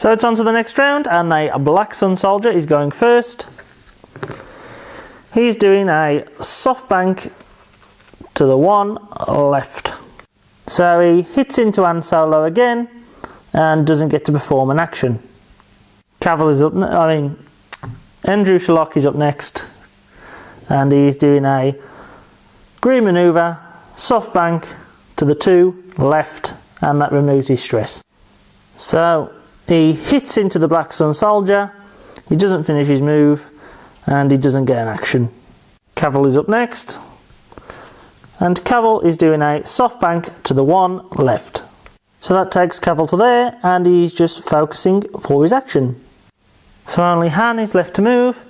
So it's on to the next round, and a black sun soldier is going first. He's doing a soft bank to the 1 left. So he hits into Han Solo again and doesn't get to perform an action. Andrew Sherlock is up next, and he's doing a green manoeuvre, soft bank to the 2 left, and that removes his stress. So he hits into the black sun soldier, he doesn't finish his move, and he doesn't get an action. Kavil is up next, and Kavil is doing a soft bank to the 1 left. So that takes Kavil to there, and he's just focusing for his action. So only Han is left to move,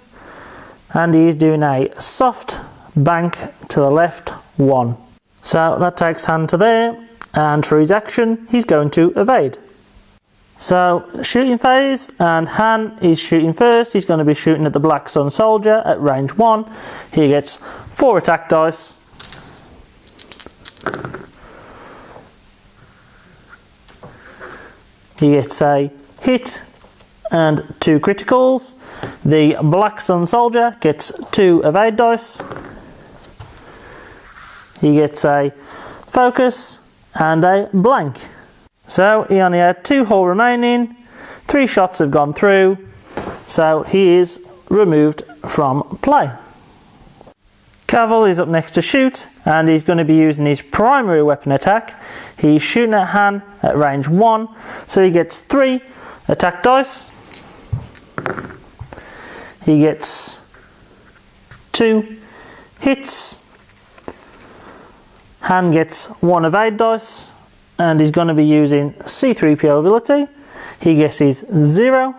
and he's doing a soft bank to the left 1. So that takes Han to there, and for his action he's going to evade. So shooting phase, and Han is shooting first. He's going to be shooting at the black sun soldier at range 1. He gets 4 attack dice. He gets a hit and 2 criticals. The black sun soldier gets 2 evade dice. He gets a focus and a blank. So he only had 2 hull remaining, 3 shots have gone through, so he is removed from play. Kavil is up next to shoot, and he's going to be using his primary weapon attack. He's shooting at Han at range 1, so he gets 3 attack dice. He gets 2 hits. Han gets 1 evade dice, and he's going to be using C-3PO ability. He guesses 0.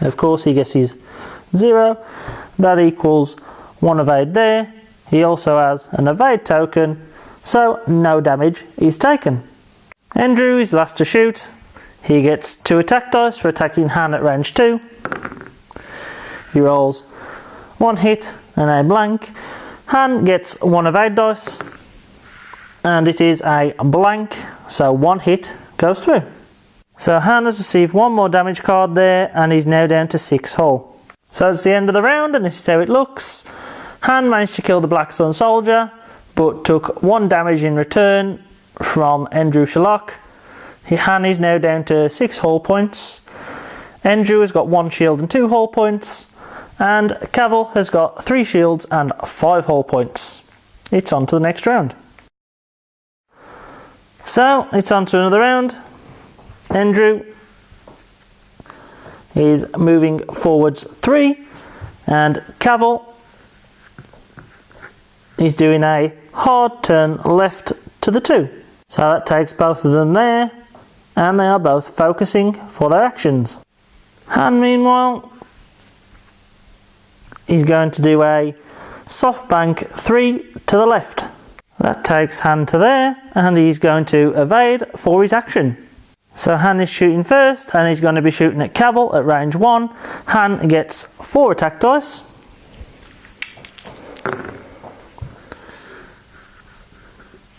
Of course he guesses 0. That equals 1 evade there. He also has an evade token, so no damage is taken. Andrew is last to shoot. He gets 2 attack dice for attacking Han at range 2. He rolls 1 hit and a blank. Han gets 1 evade dice, and it is a blank, so 1 hit goes through. So Han has received 1 more damage card there, and he's now down to 6 hull. So it's the end of the round, and this is how it looks. Han managed to kill the black sun soldier, but took 1 damage in return from Andrew Sherlock. Han is now down to 6 hull points. Andrew has got 1 shield and 2 hull points, and Kavil has got 3 shields and 5 hull points. It's on to the next round. So it's on to another round. Andrew is moving forwards 3, and Kavil is doing a hard turn left to the 2. So that takes both of them there, and they are both focusing for their actions. Han, meanwhile, is going to do a soft bank 3 to the left. That takes Han to there, and he's going to evade for his action. So Han is shooting first, and he's going to be shooting at Kavil at range 1. Han gets 4 attack dice.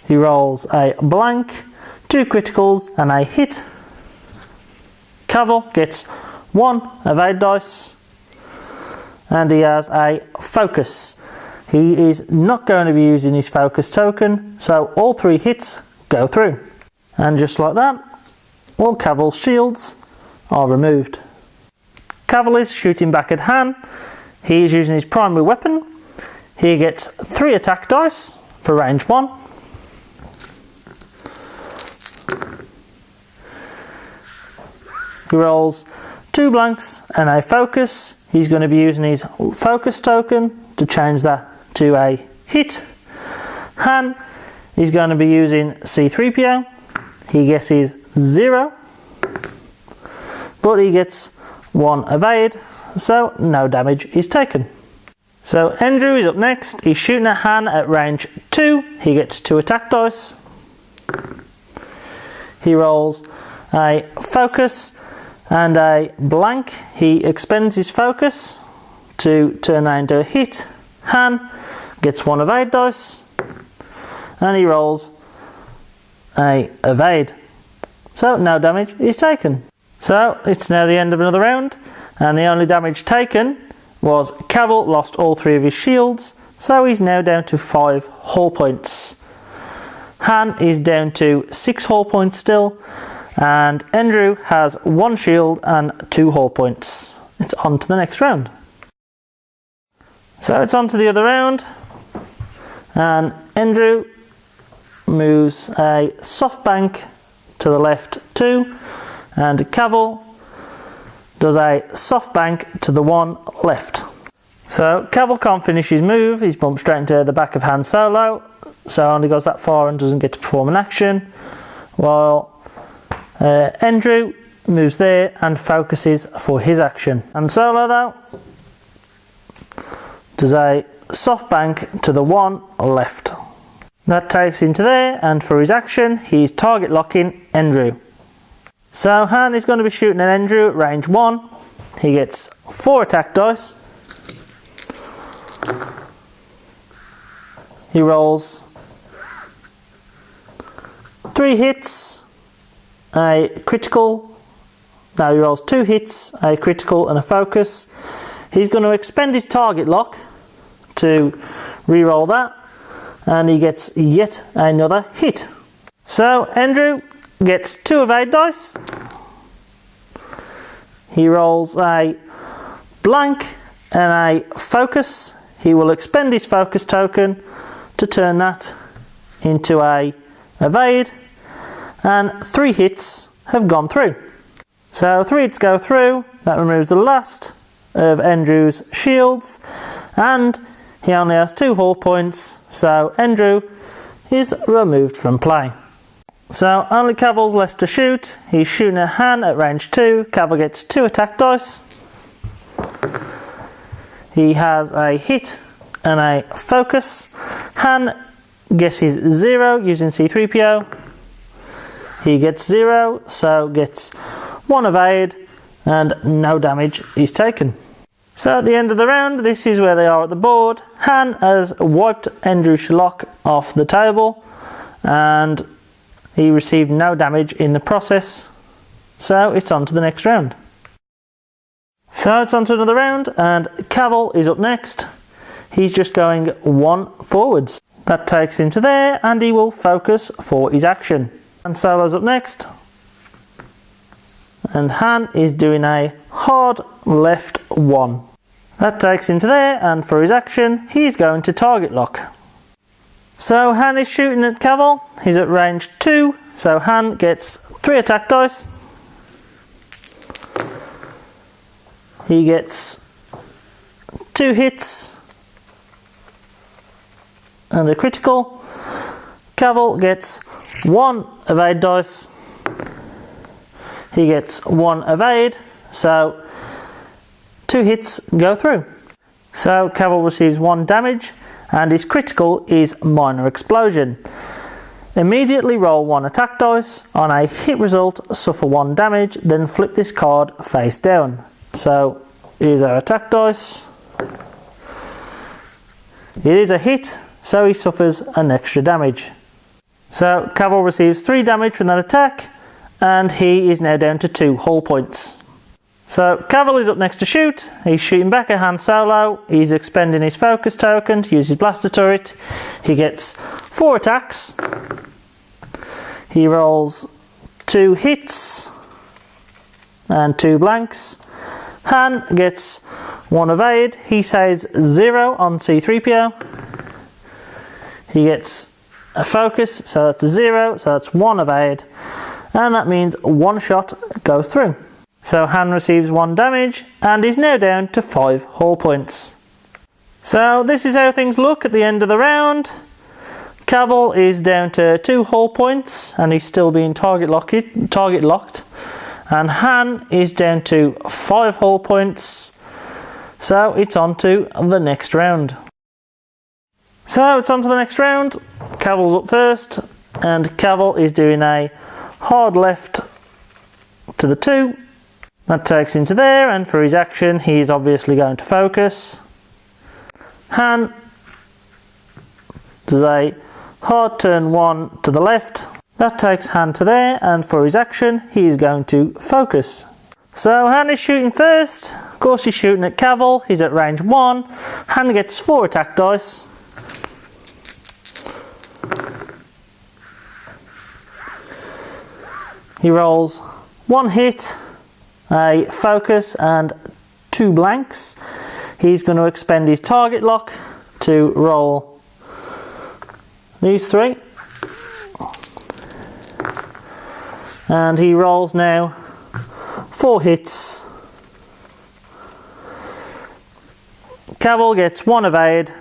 He rolls a blank, 2 criticals and a hit. Kavil gets 1 evade dice, and he has a focus. He is not going to be using his focus token, so all 3 hits go through. And just like that, all Kavil's shields are removed. Kavil is shooting back at Han. He is using his primary weapon. He gets 3 attack dice for range 1. He rolls 2 blanks and a focus. He's going to be using his focus token to change that to a hit. Han is going to be using C-3PO. He guesses 0, but he gets 1 evade, so no damage is taken. So Andrew is up next. He's shooting at Han at range 2. He gets 2 attack dice. He rolls a focus and a blank. He expends his focus to turn that into a hit. Han gets 1 evade dice, and he rolls a evade, so no damage is taken. So it's now the end of another round, and the only damage taken was Kavil lost all 3 of his shields, so he's now down to 5 hull points. Han is down to 6 hull points still, and Andrew has 1 shield and 2 hull points. It's on to the next round. So it's on to the other round, and Andrew moves a soft bank to the left 2, and Kavil does a soft bank to the 1 left. So Kavil can't finish his move, he's bumped straight into the back of Han Solo, so only goes that far and doesn't get to perform an action, while Andrew moves there and focuses for his action. Han Solo though does a soft bank to the 1 left. That takes him to there, and for his action he's target locking Andrew. So Han is going to be shooting at Andrew at range 1. He gets 4 attack dice. He rolls 3 hits, a critical. No, he rolls 2 hits, a critical and a focus. He's going to expend his target lock to re-roll that, and he gets yet another hit. So Andrew gets 2 evade dice. He rolls a blank and a focus. He will expend his focus token to turn that into a evade, and 3 hits have gone through. So 3 hits go through. That removes the last of Andrew's shields, and he only has 2 hull points, so Andrew is removed from play. So only Kavil's left to shoot. He's shooting at Han at range 2. Kavil gets 2 attack dice. He has a hit and a focus. Han guesses 0 using C3PO. He gets 0, so gets 1 evade, and no damage is taken. So at the end of the round, this is where they are at the board. Han has wiped Andrew Sherlock off the table, and he received no damage in the process. So it's on to the next round. So it's on to another round, and Kavil is up next. He's just going 1 forwards. That takes him to there, and he will focus for his action. Han Solo's up next, and Han is doing a hard left 1. That takes him to there, and for his action he's going to target lock. So Han is shooting at Kavil. He's at range 2, so Han gets 3 attack dice. He gets 2 hits and a critical. Kavil gets 1 evade dice. He gets 1 evade, so 2 hits go through. So Kavil receives 1 damage, and his critical is minor explosion. Immediately roll 1 attack dice. On a hit result, suffer 1 damage, then flip this card face down. So here's our attack dice. It is a hit, so he suffers an extra damage. So Kavil receives 3 damage from that attack, and he is now down to 2 hull points. So Kavil is up next to shoot. He's shooting back at Han Solo. He's expending his focus token to use his blaster turret. He gets 4 attacks. He rolls 2 hits and 2 blanks. Han gets 1 evade. He says 0 on C3PO. He gets a focus, so that's 0, so that's 1 evade, and that means 1 shot goes through. So Han receives 1 damage and is now down to 5 hull points. So this is how things look at the end of the round. Kavil is down to 2 hull points and he's still being target locked. And Han is down to 5 hull points. So it's on to the next round. So it's on to the next round. Kavil's up first, and Kavil is doing a hard left to the 2. That takes him to there, and for his action he is obviously going to focus. Han does a hard turn 1 to the left. That takes Han to there, and for his action he is going to focus. So Han is shooting first. Of course he's shooting at Kavil. He's at range 1. Han gets 4 attack dice. He rolls 1 hit, a focus and 2 blanks. He's going to expend his target lock to roll these 3. And he rolls now 4 hits. Kavil gets 1 evade.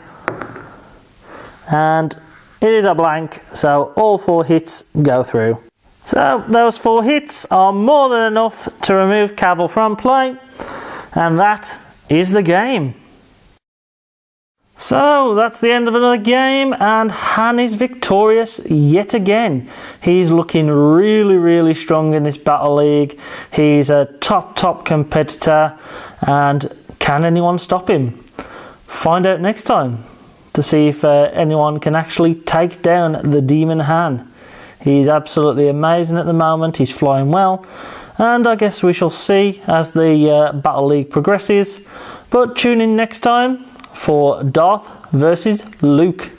And it is a blank, so all 4 hits go through. So those 4 hits are more than enough to remove Kavil from play. And that is the game. So that's the end of another game, and Han is victorious yet again. He's looking really strong in this battle league. He's a top competitor, and can anyone stop him? Find out next time to see if anyone can actually take down the Demon Han. He's absolutely amazing at the moment. He's flying well, and I guess we shall see as the battle league progresses. But tune in next time for Darth versus Luke.